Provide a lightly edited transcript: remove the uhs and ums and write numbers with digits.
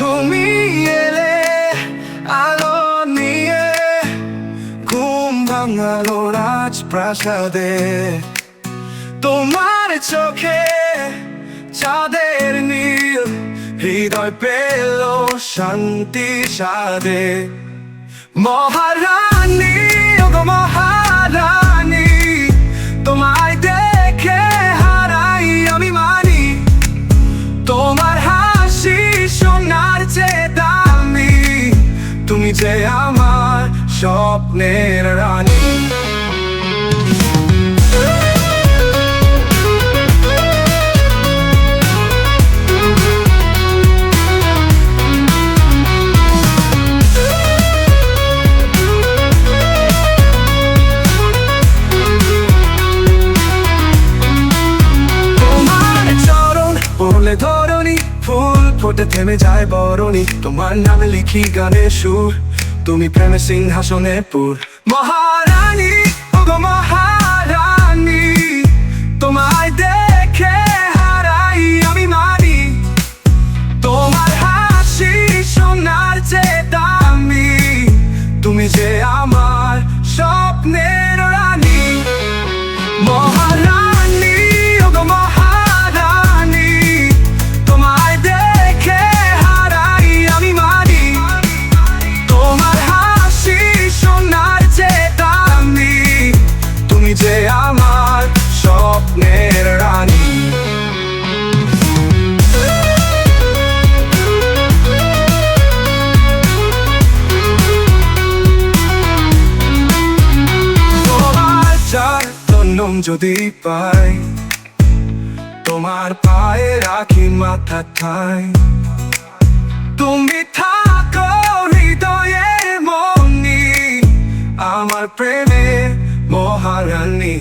তুমি এলে আলো নিয়ে, ঘুম ভাঙালো রাজপ্রাসাদে। তোমার চোখে চাঁদের নীল, হৃদয় পেল শান্তি সাদে। মহারানী, ওগো মহারানী, তোমায় দেখে হারাই আমি মানি। তোমার হাসি সোনার চেয়ে দামি, তুমি যে আমার স্বপ্নের রানী। বলে ধরণী, ফুল ফোটে থেমে যায় বরণী। তোমার নামে লিখি গানের সুর, তুমি প্রেমে সিংহাসনে পুর। মহারানী, ওগো মহারানী, তোমায় দেখে হারাই আমি মানি। তোমার হাসি সোনার চেয়ে দামি, তুমি যে আমার স্বপ্নের রানী। মহারানী, ওগো মহারানী, তোমায় দেখে হারাই আমি মানি। তোমার হাসি সোনার চেয়ে দামি, তুমি যে আমার স্বপ্নের রানী। তোমার জন্ম যদি পাই, তোমার পায়ে রাখি মাথা ঠাই। তুমি থাকো হৃদয়ের মনি, আমার প্রেমের মহারানী।